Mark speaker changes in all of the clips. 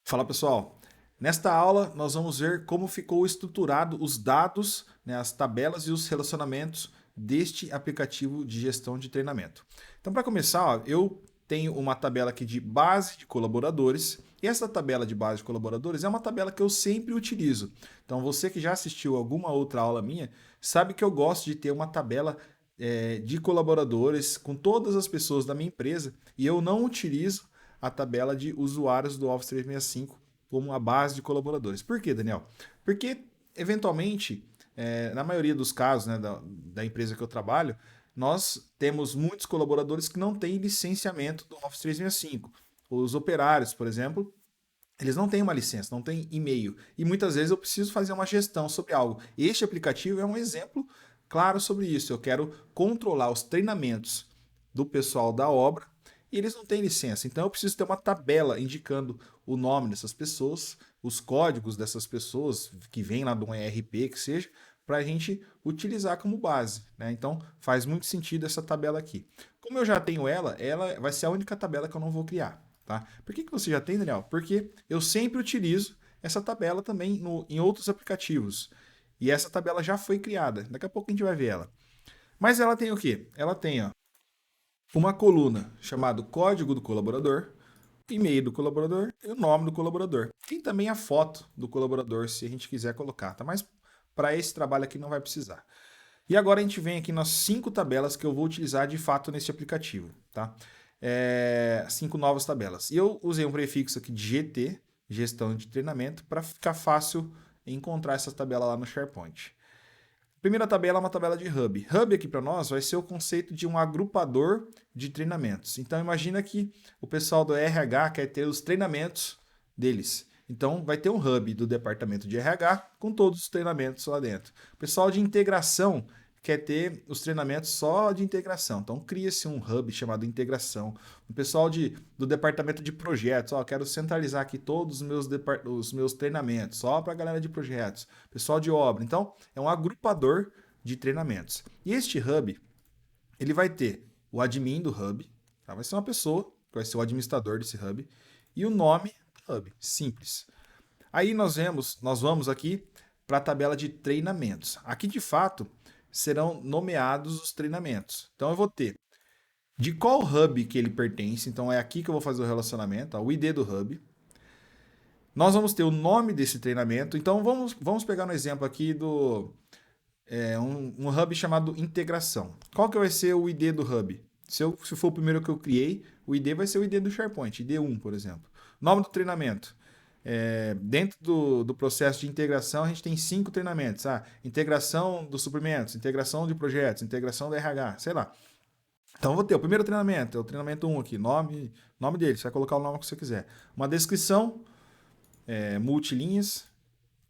Speaker 1: Fala pessoal, nesta aula nós vamos ver como ficou estruturado os dados, né, as tabelas e os relacionamentos deste aplicativo de gestão de treinamento. Então para começar, ó, eu tenho uma tabela aqui de base de colaboradores e essa tabela de base de colaboradores é uma tabela que eu sempre utilizo. Então você que já assistiu alguma outra aula minha sabe que eu gosto de ter uma tabela de colaboradores com todas as pessoas da minha empresa e eu não utilizo a tabela de usuários do Office 365 como a base de colaboradores. Por quê, Daniel? Porque, eventualmente, na maioria dos casos, né, da empresa que eu trabalho, nós temos muitos colaboradores que não têm licenciamento do Office 365. Os operários, por exemplo, eles não têm uma licença, não têm e-mail. E muitas vezes eu preciso fazer uma gestão sobre algo. Este aplicativo é um exemplo claro sobre isso. Eu quero controlar os treinamentos do pessoal da obra e eles não têm licença. Então eu preciso ter uma tabela indicando o nome dessas pessoas, os códigos dessas pessoas que vêm lá de um ERP que seja, para a gente utilizar como base. Né? Então faz muito sentido essa tabela aqui. Como eu já tenho ela vai ser a única tabela que eu não vou criar. Tá? Por que você já tem, Daniel? Porque eu sempre utilizo essa tabela também em outros aplicativos. E essa tabela já foi criada. Daqui a pouco a gente vai ver ela. Mas ela tem o quê? Ela tem uma coluna chamada código do colaborador, e-mail do colaborador e o nome do colaborador. Tem também a foto do colaborador, se a gente quiser colocar, tá? Mas para esse trabalho aqui não vai precisar. E agora a gente vem aqui nas 5 tabelas que eu vou utilizar de fato nesse aplicativo, tá? 5 novas tabelas. E eu usei um prefixo aqui de GT, gestão de treinamento, para ficar fácil encontrar essa tabela lá no SharePoint. Primeira tabela é uma tabela de hub. Hub aqui para nós vai ser o conceito de um agrupador de treinamentos. Então imagina que o pessoal do RH quer ter os treinamentos deles. Então vai ter um hub do departamento de RH com todos os treinamentos lá dentro. O pessoal de integração quer ter os treinamentos só de integração. Então cria-se um hub chamado integração. O pessoal do departamento de projetos, ó, quero centralizar aqui todos os meus treinamentos, só para a galera de projetos. Pessoal de obra. Então é um agrupador de treinamentos. E este hub, ele vai ter o admin do hub, tá? Vai ser uma pessoa, que vai ser o administrador desse hub, e o nome do hub, simples. Aí nós vamos aqui para a tabela de treinamentos. Aqui de fato serão nomeados os treinamentos. Então eu vou ter de qual hub que ele pertence, então é aqui que eu vou fazer o relacionamento, ó, o ID do hub. Nós vamos ter o nome desse treinamento, então vamos pegar um exemplo aqui do um hub chamado integração. Qual que vai ser o ID do hub? Se for o primeiro que eu criei, o ID vai ser o ID do SharePoint, ID1, por exemplo. Nome do treinamento. Dentro do processo de integração, a gente tem 5 treinamentos. Integração dos suprimentos, integração de projetos, integração da RH, sei lá. Então, eu vou ter o primeiro treinamento, é o treinamento 1 aqui, nome dele, você vai colocar o nome que você quiser. Uma descrição, multilinhas,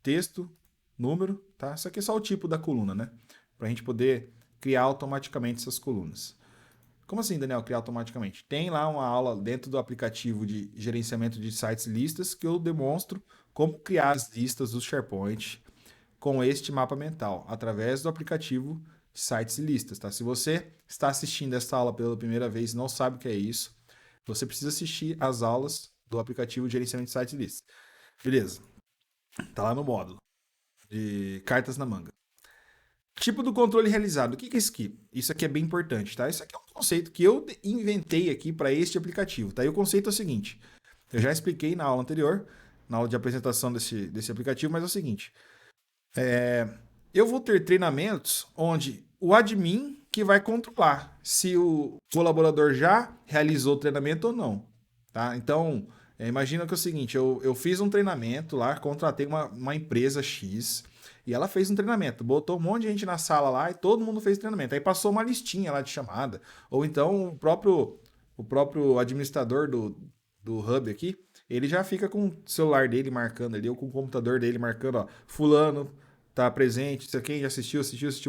Speaker 1: texto, número, tá? Isso aqui é só o tipo da coluna, né? Para a gente poder criar automaticamente essas colunas. Como assim, Daniel, criar automaticamente? Tem lá uma aula dentro do aplicativo de gerenciamento de sites e listas que eu demonstro como criar as listas do SharePoint com este mapa mental, através do aplicativo de sites e listas, tá? Se você está assistindo esta aula pela primeira vez e não sabe o que é isso, você precisa assistir as aulas do aplicativo de gerenciamento de sites e listas. Beleza, tá lá no módulo de cartas na manga. Tipo do controle realizado. O que é isso aqui? Isso aqui é bem importante, tá? Isso aqui é um conceito que eu inventei aqui para este aplicativo, tá? E o conceito é o seguinte: eu já expliquei na aula anterior, na aula de apresentação desse aplicativo, mas é o seguinte: eu vou ter treinamentos onde o admin que vai controlar se o colaborador já realizou o treinamento ou não, tá? Então, imagina que é o seguinte: eu fiz um treinamento lá, contratei uma empresa X e ela fez um treinamento, botou um monte de gente na sala lá e todo mundo fez treinamento. Aí passou uma listinha lá de chamada, ou então o próprio administrador do hub aqui, ele já fica com o celular dele marcando ali, ou com o computador dele marcando, ó, fulano tá presente, se quem já assistiu,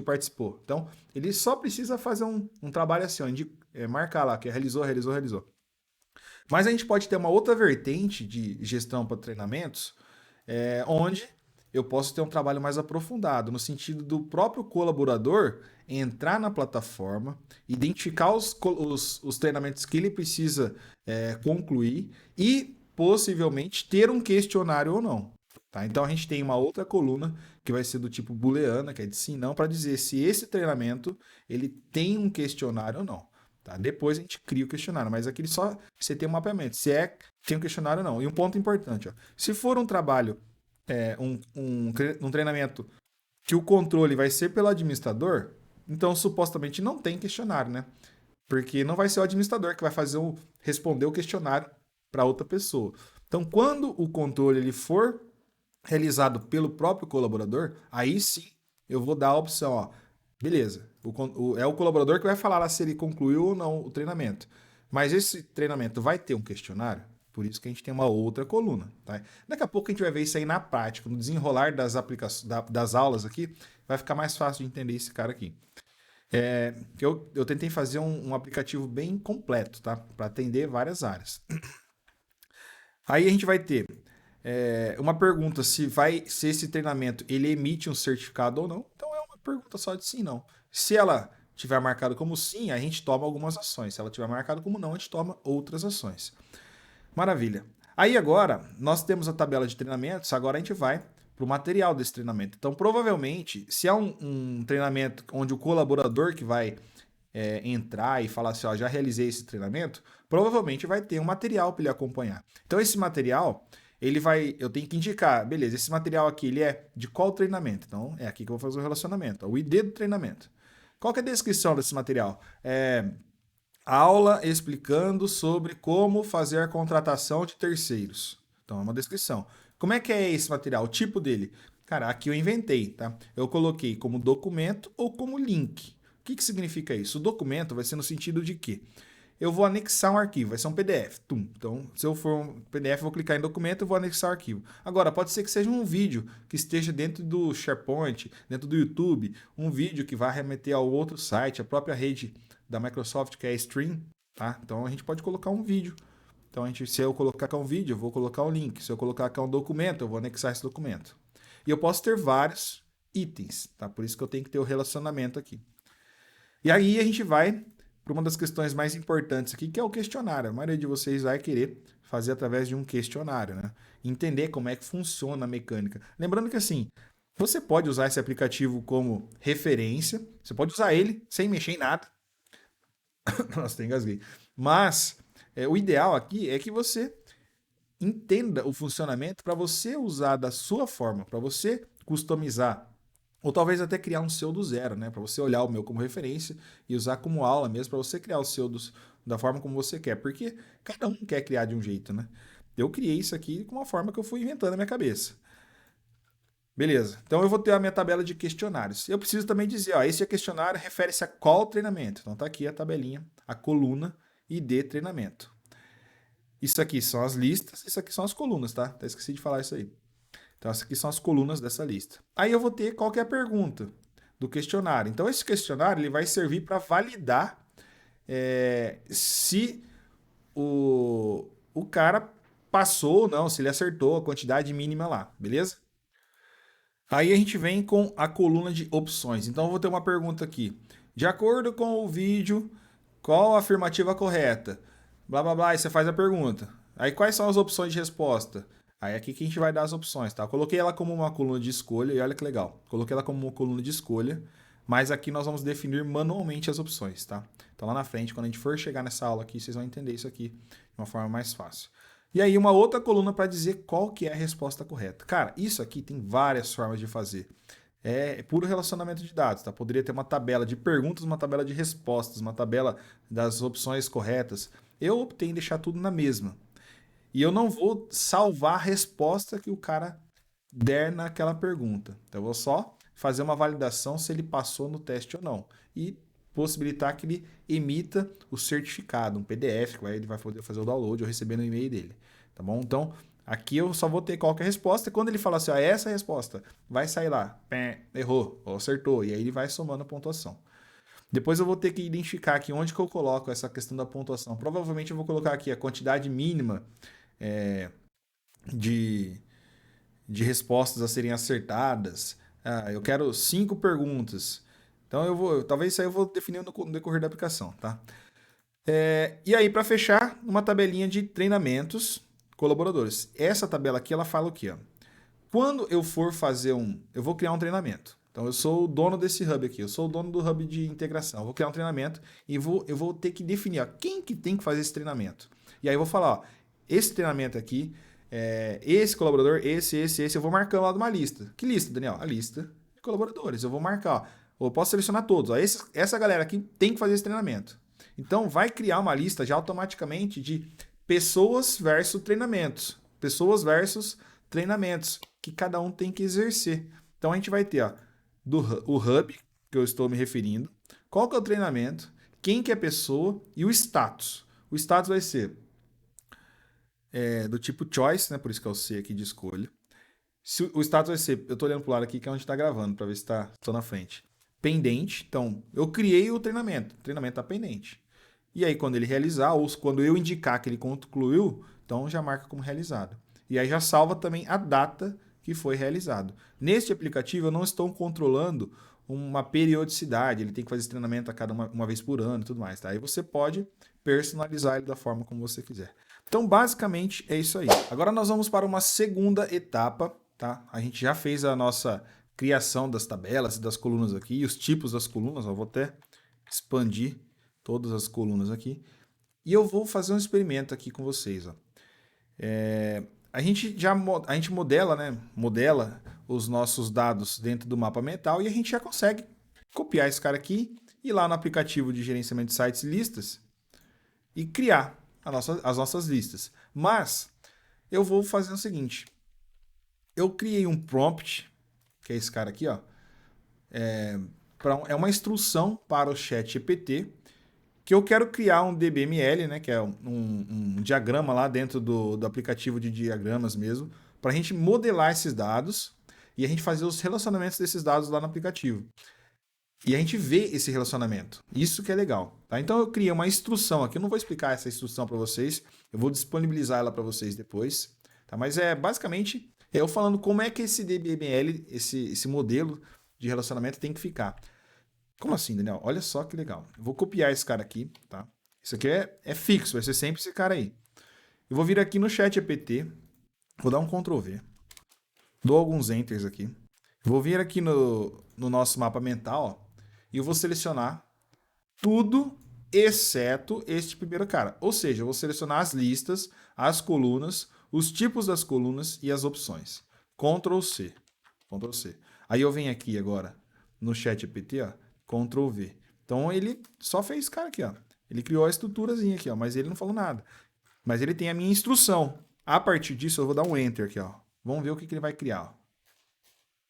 Speaker 1: participou. Então, ele só precisa fazer um trabalho assim, ó, marcar lá, que realizou. Mas a gente pode ter uma outra vertente de gestão para treinamentos, onde eu posso ter um trabalho mais aprofundado, no sentido do próprio colaborador entrar na plataforma, identificar os treinamentos que ele precisa concluir e possivelmente ter um questionário ou não. Tá? Então a gente tem uma outra coluna que vai ser do tipo booleana, que é de sim não, para dizer se esse treinamento ele tem um questionário ou não. Tá? Depois a gente cria o questionário, mas aqui só você tem um mapeamento, se tem um questionário ou não. E um ponto importante, ó, se for um trabalho, um treinamento que o controle vai ser pelo administrador, então supostamente não tem questionário, né? Porque não vai ser o administrador que vai responder o questionário para outra pessoa. Então, quando o controle ele for realizado pelo próprio colaborador, aí sim eu vou dar a opção, ó, beleza, é o colaborador que vai falar lá se ele concluiu ou não o treinamento. Mas esse treinamento vai ter um questionário, por isso que a gente tem uma outra coluna. Tá? Daqui a pouco a gente vai ver isso aí na prática, no desenrolar das aulas aqui, vai ficar mais fácil de entender esse cara aqui. Eu tentei fazer um aplicativo bem completo, tá? Para atender várias áreas. Aí a gente vai ter uma pergunta se esse treinamento ele emite um certificado ou não. Então é uma pergunta só de sim e não. Se ela tiver marcado como sim, a gente toma algumas ações. Se ela tiver marcado como não, a gente toma outras ações. Maravilha. Aí agora, nós temos a tabela de treinamentos, agora a gente vai para o material desse treinamento. Então, provavelmente, se é um treinamento onde o colaborador que vai entrar e falar assim, ó, já realizei esse treinamento, provavelmente vai ter um material para ele acompanhar. Então, esse material, eu tenho que indicar, beleza, esse material aqui, ele é de qual treinamento? Então, é aqui que eu vou fazer o relacionamento, ó, o ID do treinamento. Qual que é a descrição desse material? Aula explicando sobre como fazer a contratação de terceiros. Então, é uma descrição. Como é que é esse material? O tipo dele? Cara, aqui eu inventei, tá? Eu coloquei como documento ou como link. O que significa isso? O documento vai ser no sentido de que eu vou anexar um arquivo, vai ser um PDF. Tum. Então, se eu for um PDF, eu vou clicar em documento e vou anexar o arquivo. Agora, pode ser que seja um vídeo que esteja dentro do SharePoint, dentro do YouTube, um vídeo que vai remeter ao outro site, a própria rede da Microsoft, que é a Stream, tá? Então, a gente pode colocar um vídeo. Então, se eu colocar cá um vídeo, eu vou colocar um link. Se eu colocar cá um documento, eu vou anexar esse documento. E eu posso ter vários itens, tá? Por isso que eu tenho que ter o relacionamento aqui. E aí a gente vai para uma das questões mais importantes aqui, que é o questionário. A maioria de vocês vai querer fazer através de um questionário, né? Entender como é que funciona a mecânica. Lembrando que assim, você pode usar esse aplicativo como referência, você pode usar ele sem mexer em nada. Nossa, até engasguei. Mas o ideal aqui é que você entenda o funcionamento para você usar da sua forma, para você customizar. Ou talvez até criar um seu do zero, né? Para você olhar o meu como referência e usar como aula mesmo, para você criar o seu da forma como você quer. Porque cada um quer criar de um jeito, né? Eu criei isso aqui com uma forma que eu fui inventando na minha cabeça. Beleza. Então eu vou ter a minha tabela de questionários. Eu preciso também dizer, ó, esse questionário refere-se a qual treinamento. Então tá aqui a tabelinha, a coluna ID treinamento. Isso aqui são as listas, isso aqui são as colunas, tá? Até esqueci de falar isso aí. Então, essas aqui são as colunas dessa lista. Aí eu vou ter qual que é a pergunta do questionário. Então, esse questionário ele vai servir para validar se o cara passou ou não, se ele acertou a quantidade mínima lá, beleza? Aí a gente vem com a coluna de opções. Então, eu vou ter uma pergunta aqui. De acordo com o vídeo, qual a afirmativa correta? Blá, blá, blá, e você faz a pergunta. Aí, quais são as opções de resposta? Aí aqui que a gente vai dar as opções, tá? Eu coloquei ela como uma coluna de escolha e olha que legal. Coloquei ela como uma coluna de escolha, mas aqui nós vamos definir manualmente as opções, tá? Então lá na frente, quando a gente for chegar nessa aula aqui, vocês vão entender isso aqui de uma forma mais fácil. E aí uma outra coluna para dizer qual que é a resposta correta. Cara, isso aqui tem várias formas de fazer. É puro relacionamento de dados, tá? Poderia ter uma tabela de perguntas, uma tabela de respostas, uma tabela das opções corretas. Eu optei em deixar tudo na mesma. E eu não vou salvar a resposta que o cara der naquela pergunta. Então eu vou só fazer uma validação se ele passou no teste ou não. E possibilitar que ele emita o certificado, um PDF, que ele vai poder fazer o download ou receber no e-mail dele. Tá bom? Então, aqui eu só vou ter qualquer resposta. E quando ele falar assim, ó, essa é a resposta, vai sair lá, errou, ou acertou. E aí ele vai somando a pontuação. Depois eu vou ter que identificar aqui onde que eu coloco essa questão da pontuação. Provavelmente eu vou colocar aqui a quantidade mínima de, de respostas a serem acertadas. Ah, eu quero 5 perguntas. Então talvez isso aí eu vou definir no decorrer da aplicação, tá? E aí, para fechar, uma tabelinha de treinamentos colaboradores. Essa tabela aqui, ela fala o quê? Ó? Quando eu for fazer eu vou criar um treinamento. Então, eu sou o dono desse hub aqui, eu sou o dono do hub de integração. Eu vou criar um treinamento e eu vou ter que definir ó, quem que tem que fazer esse treinamento. E aí eu vou falar, ó, esse treinamento aqui, esse colaborador, esse, eu vou marcando lá de uma lista. Que lista, Daniel? A lista de colaboradores. Eu vou marcar, ó, eu posso selecionar todos. Ó, essa galera aqui tem que fazer esse treinamento. Então, vai criar uma lista já automaticamente de pessoas versus treinamentos. Pessoas versus treinamentos que cada um tem que exercer. Então, a gente vai ter ó, o hub, que eu estou me referindo, qual que é o treinamento, quem que é a pessoa e o status. O status vai ser do tipo choice, né? Por isso que é o C aqui de escolha. O status vai ser, eu estou olhando para o lado aqui que é onde está gravando, para ver se estou na frente. Pendente, então eu criei o treinamento está pendente. E aí quando ele realizar, ou quando eu indicar que ele concluiu, então já marca como realizado. E aí já salva também a data que foi realizado. Neste aplicativo eu não estou controlando uma periodicidade, ele tem que fazer esse treinamento a cada uma vez por ano e tudo mais. Tá? Aí você pode personalizar ele da forma como você quiser. Então basicamente é isso aí. Agora nós vamos para uma segunda etapa. Tá? A gente já fez a nossa criação das tabelas e das colunas aqui, e os tipos das colunas. Eu vou até expandir todas as colunas aqui. E eu vou fazer um experimento aqui com vocês. Ó. A gente modela, né? Modela os nossos dados dentro do mapa mental e a gente já consegue copiar esse cara aqui, ir lá no aplicativo de gerenciamento de sites e listas e criar as nossas listas. Mas eu vou fazer o seguinte. Eu criei um prompt, que é esse cara aqui, ó. É uma instrução para o ChatGPT que eu quero criar um DBML, né, que é um diagrama lá dentro do aplicativo de diagramas mesmo, para a gente modelar esses dados e a gente fazer os relacionamentos desses dados lá no aplicativo. E a gente vê esse relacionamento. Isso que é legal. Tá? Então eu criei uma instrução aqui. Eu não vou explicar essa instrução para vocês. Eu vou disponibilizar ela para vocês depois. Tá? Mas basicamente eu falando como é que esse DBML, esse modelo de relacionamento tem que ficar. Como assim, Daniel? Olha só que legal. Eu vou copiar esse cara aqui, tá? Isso aqui é fixo, vai ser sempre esse cara aí. Eu vou vir aqui no ChatGPT, vou dar um Ctrl V, dou alguns Enters aqui. Vou vir aqui no nosso mapa mental, ó, e eu vou selecionar tudo exceto este primeiro cara. Ou seja, eu vou selecionar as listas, as colunas, os tipos das colunas e as opções. Ctrl C. Ctrl C. Aí eu venho aqui agora no ChatGPT, ó, Ctrl V. Então ele só fez esse cara aqui, ó. Ele criou a estruturazinha aqui, ó, mas ele não falou nada. Mas ele tem a minha instrução. A partir disso eu vou dar um Enter aqui, ó. Vamos ver o que ele vai criar, ó.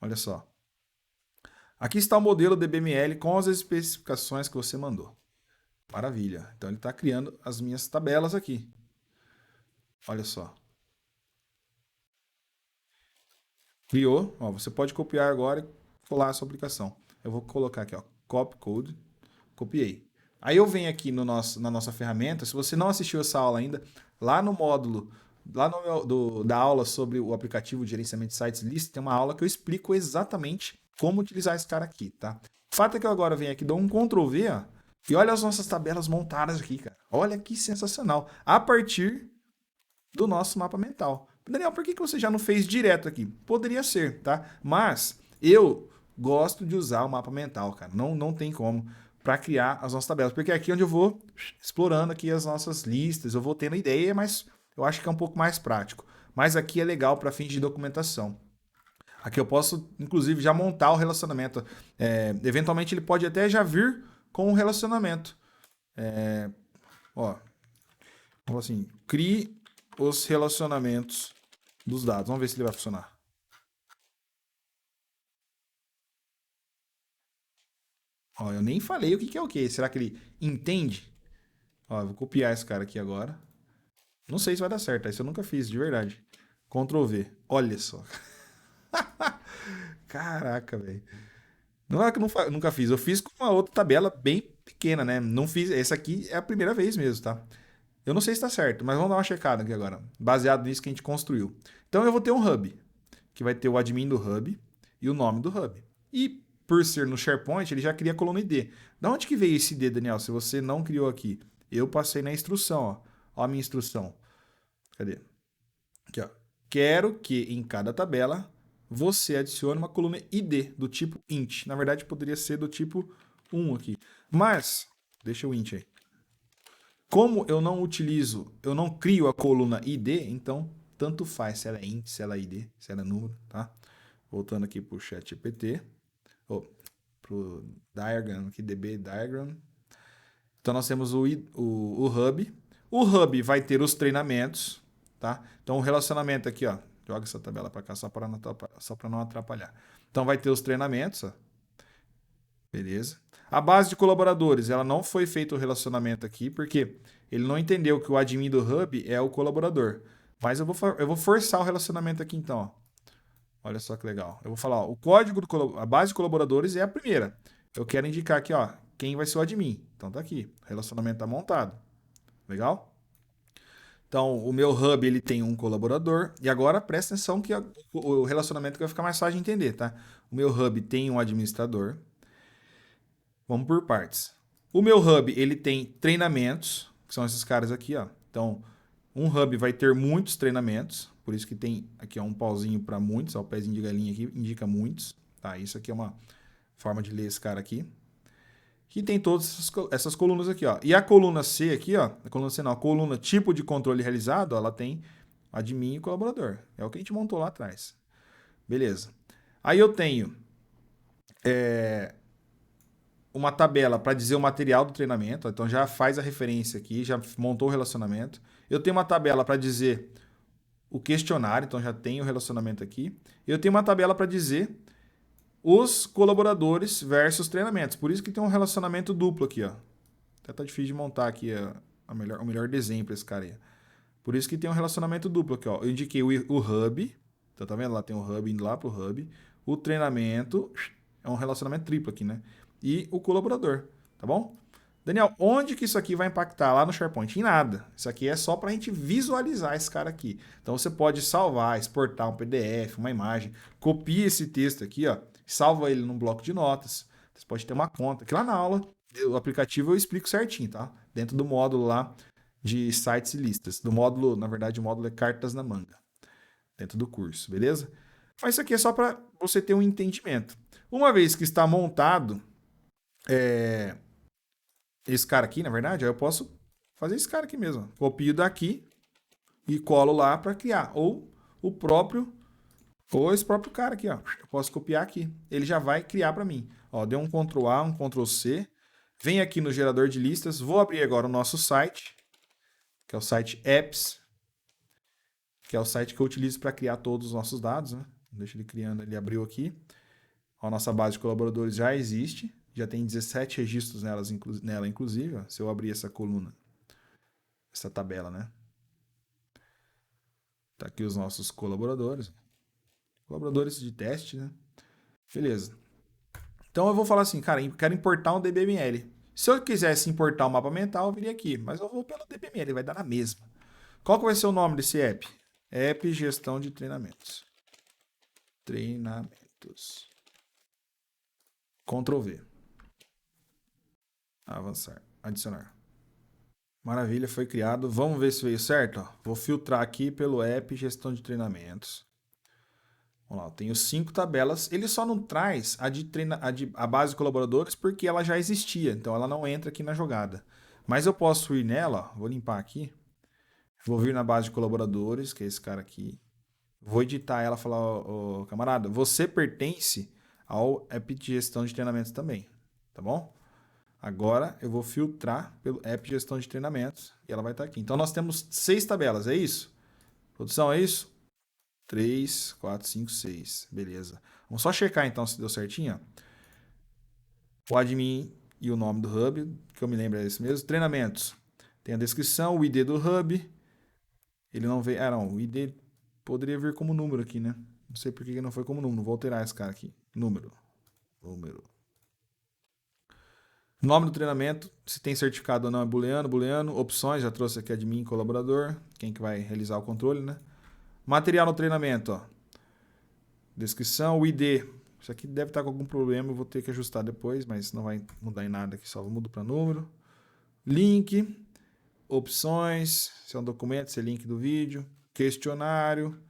Speaker 1: Olha só. Aqui está o modelo DBML com as especificações que você mandou. Maravilha. Então ele está criando as minhas tabelas aqui. Olha só. Criou. Ó, você pode copiar agora e colar a sua aplicação. Eu vou colocar aqui, ó, copy code, copiei. Aí eu venho aqui na nossa ferramenta, se você não assistiu essa aula ainda, lá no módulo, lá da aula sobre o aplicativo de gerenciamento de sites list, tem uma aula que eu explico exatamente como utilizar esse cara aqui, tá? O fato é que eu agora venho aqui, dou um Ctrl V, ó, e olha as nossas tabelas montadas aqui, cara. Olha que sensacional. A partir do nosso mapa mental. Daniel, por que você já não fez direto aqui? Poderia ser, tá? Mas eu gosto de usar o mapa mental, cara. Não tem como para criar as nossas tabelas, porque é aqui onde eu vou explorando aqui as nossas listas, eu vou tendo ideia, mas eu acho que é um pouco mais prático. Mas aqui é legal para fins de documentação. Aqui eu posso, inclusive, já montar o relacionamento. Eventualmente ele pode até já vir com um relacionamento. Então assim, crie os relacionamentos dos dados. Vamos ver se ele vai funcionar. Ó, eu nem falei o que é o que. Será que ele entende? Ó, eu vou copiar esse cara aqui agora. Não sei se vai dar certo. Isso eu nunca fiz, de verdade. Ctrl V. Olha só. Caraca, velho. Não é que eu nunca fiz. Eu fiz com uma outra tabela bem pequena, né? Não fiz. Essa aqui é a primeira vez mesmo, tá? Eu não sei se está certo, mas vamos dar uma checada aqui agora. Baseado nisso que a gente construiu. Então eu vou ter um hub, que vai ter o admin do hub e o nome do hub. E por ser no SharePoint, ele já cria a coluna ID. Da onde que veio esse ID, Daniel? Se você não criou aqui. Eu passei na instrução, ó. Ó a minha instrução. Cadê? Aqui, ó. Quero que em cada tabela você adicione uma coluna ID do tipo int. Na verdade, poderia ser do tipo 1 aqui. Mas, deixa o int aí. Como eu não utilizo, eu não crio a coluna ID, então tanto faz se ela é int, se ela é ID, se ela é número, tá? Voltando aqui para o chat GPT, ou para o diagram, aqui DB diagram. Então nós temos o hub. O hub vai ter os treinamentos, tá? Então o relacionamento aqui, ó, joga essa tabela para cá só para não atrapalhar. Então vai ter os treinamentos, ó. Beleza. A base de colaboradores, ela não foi feito o relacionamento aqui, porque ele não entendeu que o admin do hub é o colaborador. Mas eu vou forçar o relacionamento aqui então, ó. Olha só que legal. Eu vou falar, ó, o código a base de colaboradores é a primeira. Eu quero indicar aqui, ó, quem vai ser o admin. Então tá aqui, o relacionamento tá montado. Legal? Então, o meu hub ele tem um colaborador. E agora presta atenção que o relacionamento vai ficar mais fácil de entender, tá? O meu hub tem um administrador. Vamos por partes. O meu hub ele tem treinamentos, que são esses caras aqui, ó. Então, um hub vai ter muitos treinamentos, por isso que tem aqui ó, um pauzinho para muitos, ó, o pezinho de galinha aqui indica muitos, tá? Isso aqui é uma forma de ler esse cara aqui. Que tem todas essas colunas aqui, ó. E a coluna C aqui, ó, a coluna C não, a coluna tipo de controle realizado, ó, ela tem admin e colaborador. É o que a gente montou lá atrás. Beleza. Aí eu tenho uma tabela para dizer o material do treinamento, então já faz a referência aqui, já montou o relacionamento. Eu tenho uma tabela para dizer o questionário, então já tenho o relacionamento aqui. Eu tenho uma tabela para dizer os colaboradores versus treinamentos. Por isso que tem um relacionamento duplo aqui, ó. Até tá difícil de montar aqui o melhor desenho para esse cara aí. Por isso que tem um relacionamento duplo aqui, ó. Eu indiquei o hub, então tá vendo? Lá tem o hub indo lá pro hub. O treinamento é um relacionamento triplo aqui, né? E o colaborador, tá bom? Daniel, onde que isso aqui vai impactar lá no SharePoint? Em nada. Isso aqui é só para a gente visualizar esse cara aqui. Então você pode salvar, exportar um PDF, uma imagem, copia esse texto aqui, ó, salva ele num bloco de notas. Você pode ter uma conta. Aqui lá na aula, o aplicativo eu explico certinho, tá? Dentro do módulo lá de sites e listas. Do módulo, na verdade, o módulo é cartas na manga. Dentro do curso, beleza? Mas isso aqui é só para você ter um entendimento. Uma vez que está montado, esse cara aqui, na verdade, eu posso fazer esse cara aqui mesmo. Copio daqui e colo lá para criar. Ou esse próprio cara aqui, ó. Eu posso copiar aqui. Ele já vai criar para mim. Ó, deu um Ctrl A, um Ctrl C. Vem aqui no gerador de listas. Vou abrir agora o nosso site, que é o site Apps, que é o site que eu utilizo para criar todos os nossos dados, né? Deixa ele criando, ele abriu aqui. A nossa base de colaboradores já existe. Já tem 17 registros nela, inclusive. Ó, se eu abrir essa coluna, essa tabela, né? Tá aqui os nossos colaboradores. Colaboradores de teste, né? Beleza. Então eu vou falar assim, cara, quero importar um DBML. Se eu quisesse importar um mapa mental, eu viria aqui. Mas eu vou pelo DBML, vai dar na mesma. Qual que vai ser o nome desse app? App Gestão de Treinamentos. Treinamentos. Ctrl V. Avançar. Adicionar. Maravilha, foi criado. Vamos ver se veio certo. Ó. Vou filtrar aqui pelo app Gestão de Treinamentos. Vamos lá, eu tenho 5 tabelas. Ele só não traz a base de colaboradores porque ela já existia. Então ela não entra aqui na jogada. Mas eu posso ir nela, ó, vou limpar aqui. Vou vir na base de colaboradores, que é esse cara aqui. Vou editar ela e falar, ô, camarada, você pertence ao app de gestão de treinamentos também. Tá bom? Agora eu vou filtrar pelo app de gestão de treinamentos e ela vai estar aqui. Então nós temos 6 tabelas, é isso? Produção, é isso? 3, 4, 5, 6. Beleza. Vamos só checar então se deu certinho. O admin e o nome do hub, que eu me lembro é esse mesmo. Treinamentos. Tem a descrição, o ID do hub. Ele não veio. Ah, não. O ID poderia vir como número aqui, né? Não sei por que não foi como número. Vou alterar esse cara aqui. Número. Nome do treinamento, se tem certificado ou não é booleano, booleano. Opções, já trouxe aqui admin, colaborador. Quem que vai realizar o controle, né? Material no treinamento, ó. Descrição, o ID. Isso aqui deve estar com algum problema, eu vou ter que ajustar depois, mas não vai mudar em nada aqui, só mudo para número. Link, opções, se é um documento, se é link do vídeo. questionário,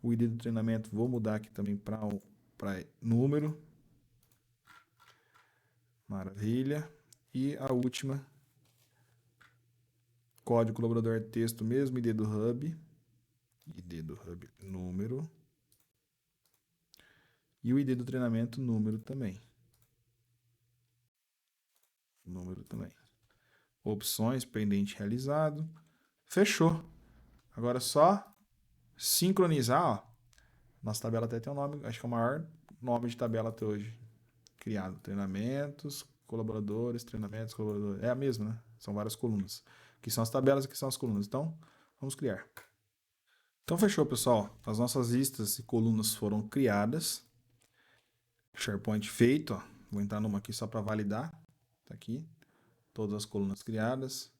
Speaker 1: o ID do treinamento, vou mudar aqui também para número. Maravilha. E a última, código colaborador texto mesmo, ID do Hub, número. E o ID do treinamento, número também. Número também. Opções, pendente realizado. Fechou. Agora é só sincronizar, ó. Nossa tabela até tem um nome, acho que é o maior nome de tabela até hoje criado. Treinamentos, colaboradores, treinamentos, colaboradores. É a mesma, né? São várias colunas. Aqui são as tabelas, aqui são as colunas. Então, vamos criar. Então, fechou, pessoal. As nossas listas e colunas foram criadas. SharePoint feito, ó. Vou entrar numa aqui só para validar. Tá aqui. Todas as colunas criadas.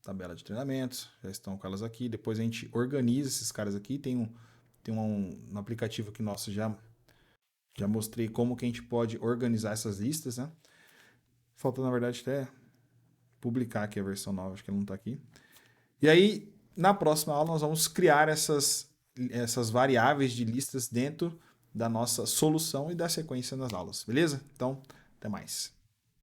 Speaker 1: Tabela de treinamentos, já estão com elas aqui. Depois a gente organiza esses caras aqui. Tem um aplicativo que nosso já mostrei como que a gente pode organizar essas listas, né? Falta, na verdade, até publicar aqui a versão nova, acho que ela não está aqui. E aí, na próxima aula, nós vamos criar essas variáveis de listas dentro da nossa solução e da sequência nas aulas, beleza? Então, até mais.